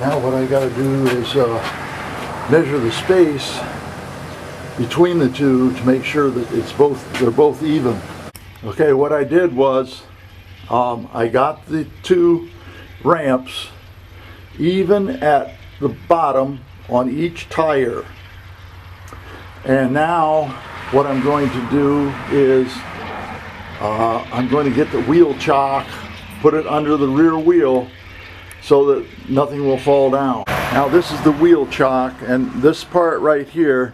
Now what I got to do is measure the space between the two to make sure that they're both even. Okay, what I did was I got the two ramps even at the bottom on each tire. And now what I'm going to do is I'm going to get the wheel chock, put it under the rear wheel so that nothing will fall down. Now this is the wheel chock, and this part right here,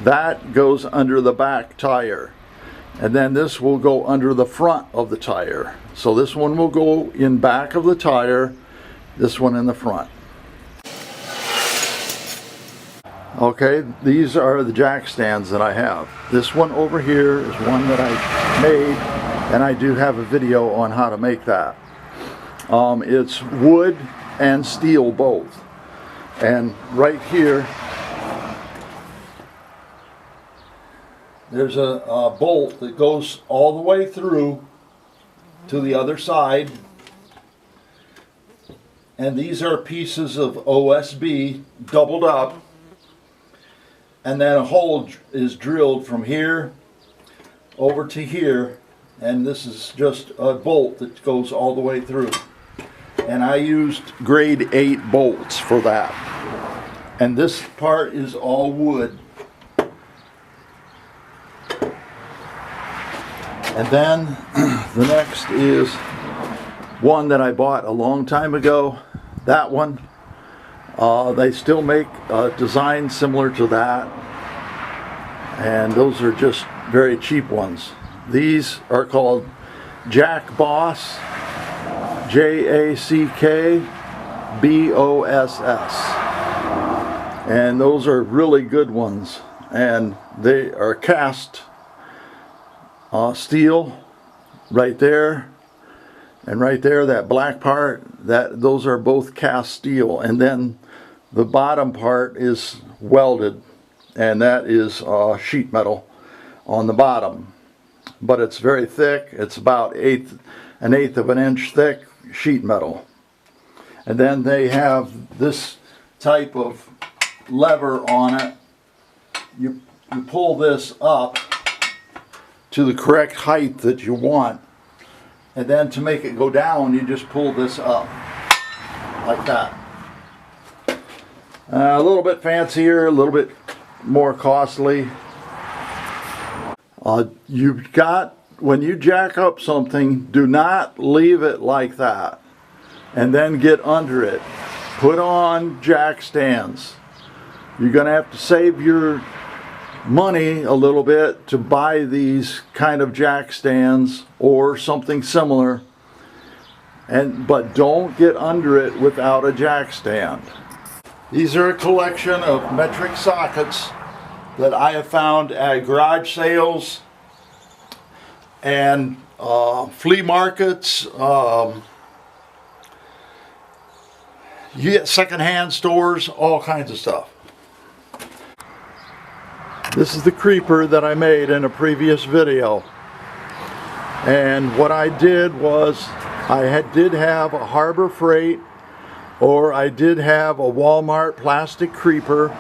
that goes under the back tire. And then this will go under the front of the tire. So this one will go in back of the tire, this one in the front. Okay, these are the jack stands that I have. This one over here is one that I made, and I do have a video on how to make that. It's wood and steel both. And right here, there's a bolt that goes all the way through to the other side. And these are pieces of OSB doubled up. And then a hole is drilled from here over to here. And this is just a bolt that goes all the way through. And I used grade 8 bolts for that. And this part is all wood. And then the next is one that I bought a long time ago. That one, they still make a design similar to that. And those are just very cheap ones. These are called Jack Boss, JACKBOSS. And those are really good ones. And they are cast steel right there, and right there, that black part, those are both cast steel. And then the bottom part is welded, and that is sheet metal on the bottom. But it's very thick. It's about an eighth of an inch thick sheet metal. And then they have this type of lever on it. You pull this up to the correct height that you want, and then to make it go down, you just pull this up like that. A little bit fancier, a little bit more costly. When you jack up something, do not leave it like that and then get under it. Put on jack stands. You're going to have to save your money a little bit to buy these kind of jack stands or something similar, but don't get under it without a jack stand. These are a collection of metric sockets that I have found at garage sales and flea markets. You get secondhand stores, all kinds of stuff. This is the creeper that I made in a previous video. And what I did was I did have a Harbor Freight, or I did have a Walmart plastic creeper.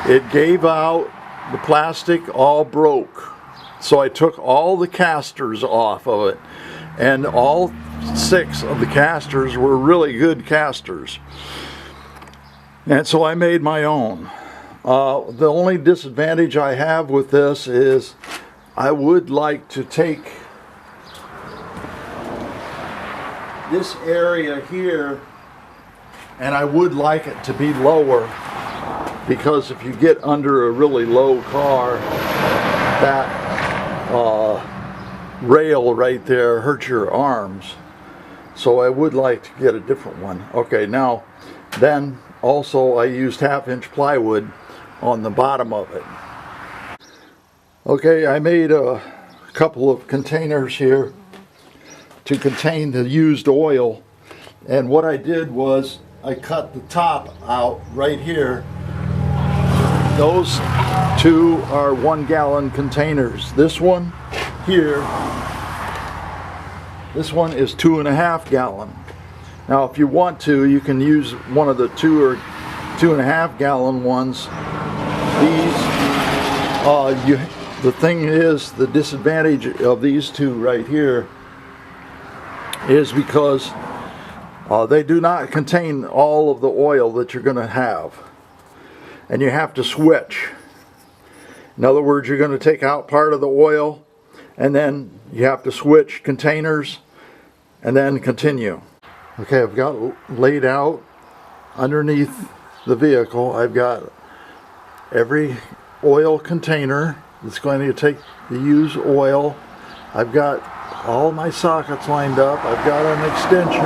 It gave out, the plastic all broke. So I took all the casters off of it, and all 6 of the casters were really good casters. And so I made my own. The only disadvantage I have with this is I would like to take this area here, and I would like it to be lower, because if you get under a really low car, that rail right there hurts your arms. So I would like to get a different one. Okay, now then also I used 1/2-inch plywood on the bottom of it. Okay, I made a couple of containers here to contain the used oil, and what I did was I cut the top out right here. Those 2 are 1-gallon containers. This one here, this one is 2.5 gallon. Now if you want to, you can use one of the 2 or 2.5 gallon ones. These, the thing is, the disadvantage of these two right here is because they do not contain all of the oil that you're going to have. And you have to switch. In other words, you're going to take out part of the oil, and then you have to switch containers, and then continue. Okay, I've got laid out underneath the vehicle. I've got every oil container that's going to take the used oil. I've got all my sockets lined up. I've got an extension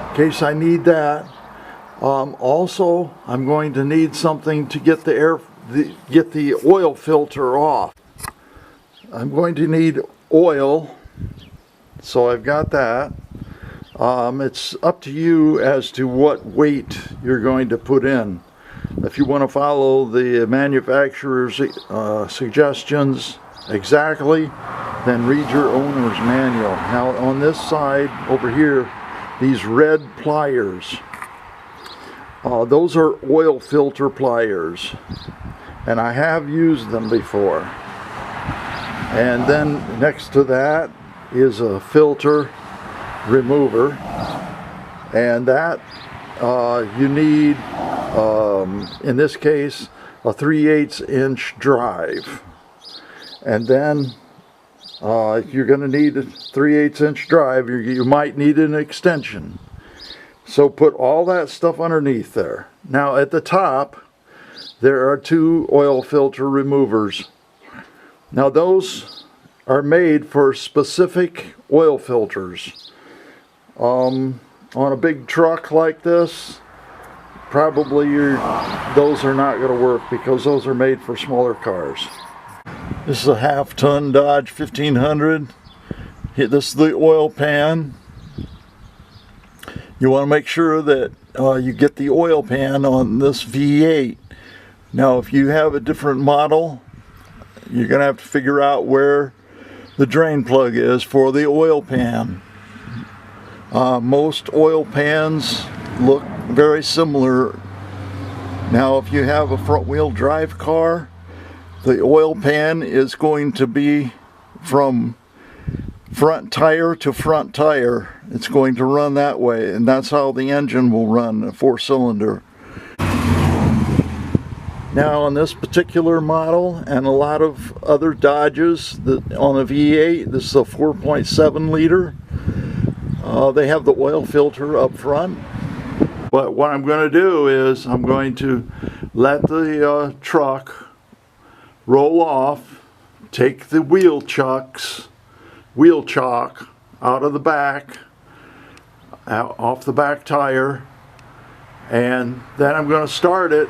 in case I need that. Also, I'm going to need something to get get the oil filter off. I'm going to need oil, so I've got that. It's up to you as to what weight you're going to put in. If you want to follow the manufacturer's suggestions exactly, then read your owner's manual. Now on this side over here, these red pliers, those are oil filter pliers, and I have used them before. And then next to that is a filter remover, and that you need, in this case, a 3/8 inch drive. And then if you're going to need a 3/8 inch drive, you might need an extension. So put all that stuff underneath there. Now at the top there are 2 oil filter removers. Now those are made for specific oil filters. On a big truck like this, probably those are not going to work because those are made for smaller cars. This is a 1/2 ton Dodge 1500. This is the oil pan. You want to make sure that you get the oil pan on this V8. Now if you have a different model, you're going to have to figure out where the drain plug is for the oil pan. Most oil pans look very similar. Now if you have a front wheel drive car, the oil pan is going to be from front tire to front tire. It's going to run that way, and that's how the engine will run, a 4-cylinder. Now on this particular model and a lot of other Dodges on a V8, this is a 4.7 liter. They have the oil filter up front. But what I'm going to do is I'm going to let the truck roll off, take the wheel chock out of the back, off the back tire, and then I'm going to start it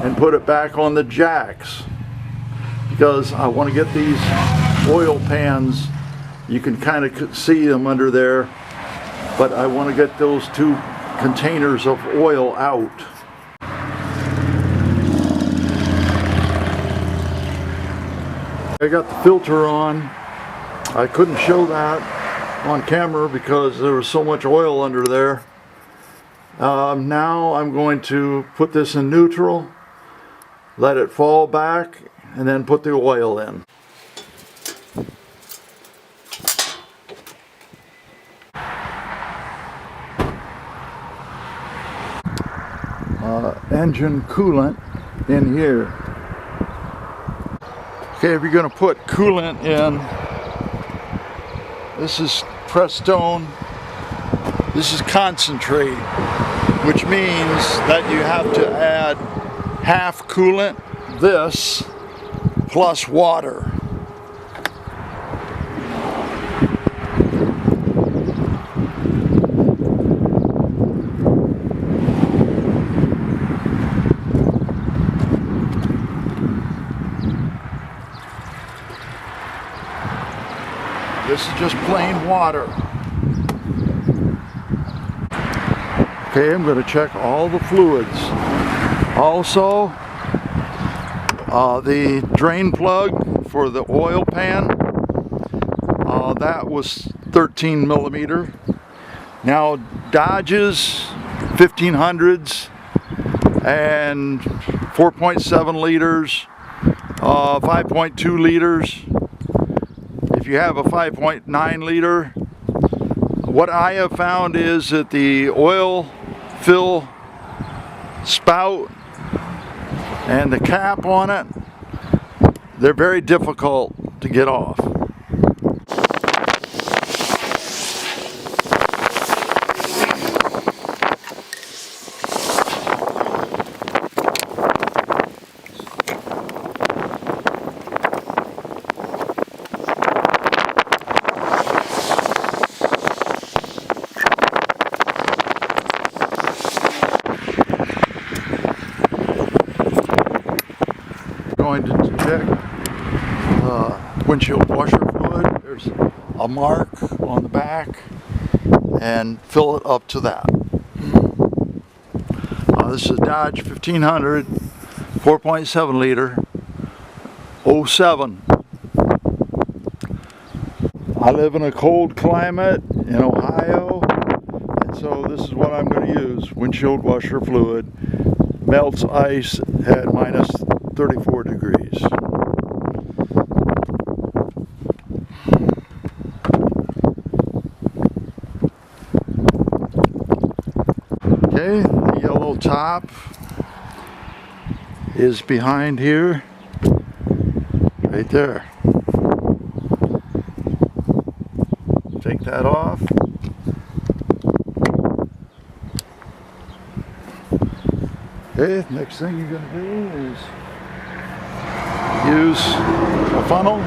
and put it back on the jacks, because I want to get these oil pans, you can kind of see them under there, but I want to get those 2 containers of oil out. I got the filter on. I couldn't show that on camera because there was so much oil under there. Now I'm going to put this in neutral, let it fall back, and then put the oil in. Engine coolant in here. Okay, if you're going to put coolant in, this is Prestone, this is concentrate, which means that you have to add half coolant, this, plus water. This is just plain water. Okay, I'm going to check all the fluids. Also, the drain plug for the oil pan, that was 13 millimeter. Now Dodges 1500s and 4.7 liters, 5.2 liters. If you have a 5.9 liter, what I have found is that the oil fill spout and the cap on it, they're very difficult to get off. Going to check windshield washer fluid. There's a mark on the back, and fill it up to that. This is a Dodge 1500 4.7 liter 07. I live in a cold climate in Ohio, and so this is what I'm going to use. Windshield washer fluid melts ice at minus 34 degrees. Okay, the yellow top is behind here, right there. Take that off. Okay, next thing you're going to do is use a funnel.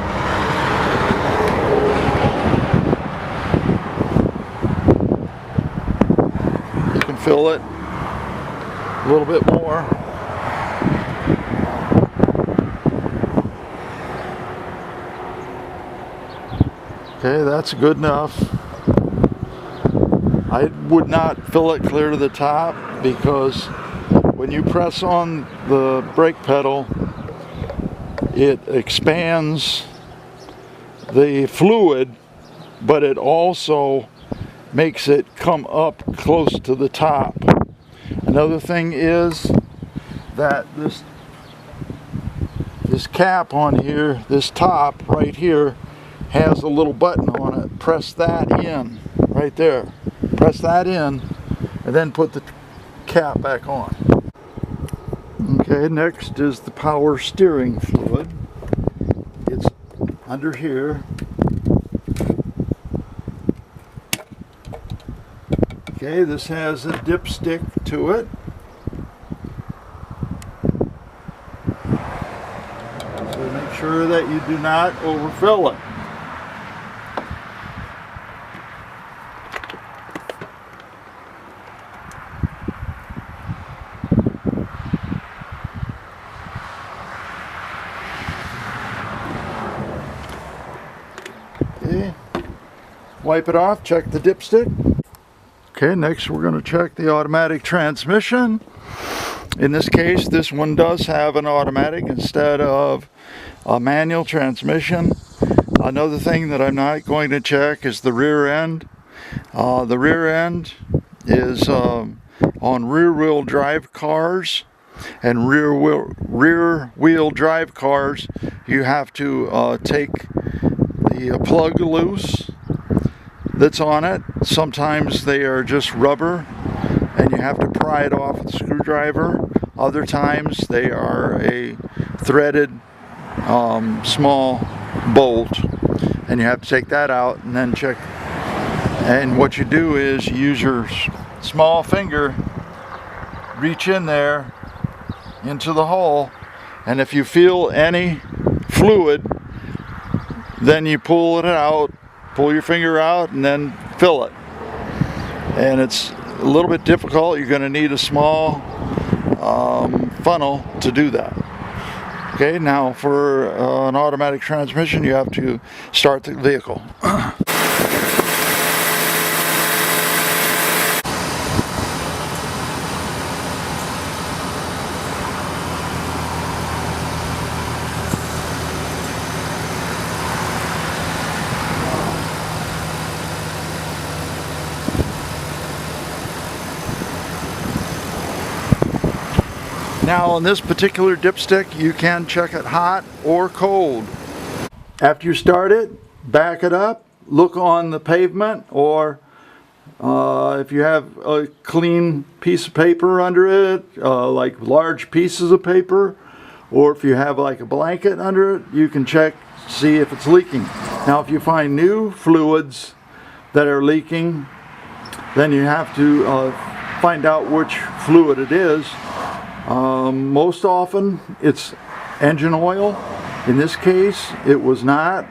You can fill it a little bit more. Okay, that's good enough. I would not fill it clear to the top, because when you press on the brake pedal, it expands the fluid, but it also makes it come up close to the top. Another thing is that this cap on here, this top right here, has a little button on it. Press that in right there. Press that in, and then put the cap back on. Okay, next is the power steering fluid. It's under here. Okay, this has a dipstick to it. So make sure that you do not overfill it. Okay, wipe it off, check the dipstick. Okay, next we're going to check the automatic transmission. In this case, this one does have an automatic instead of a manual transmission. Another thing that I'm not going to check is the rear end. The rear end is on rear-wheel drive cars, and rear-wheel drive cars, you have to take the plug loose that's on it. Sometimes they are just rubber and you have to pry it off with a screwdriver. Other times they are a threaded small bolt, and you have to take that out and then check. And what you do is you use your small finger, reach in there into the hole, and if you feel any fluid, then you pull it out, pull your finger out, and then fill it. And it's a little bit difficult. You're going to need a small funnel to do that. Okay, now for an automatic transmission, you have to start the vehicle. Now on this particular dipstick, you can check it hot or cold. After you start it, back it up, look on the pavement, or if you have a clean piece of paper under it, like large pieces of paper, or if you have like a blanket under it, you can check, see if it's leaking. Now if you find new fluids that are leaking, then you have to find out which fluid it is. Most often it's engine oil. In this case it was not,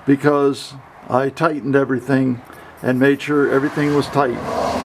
because I tightened everything and made sure everything was tight.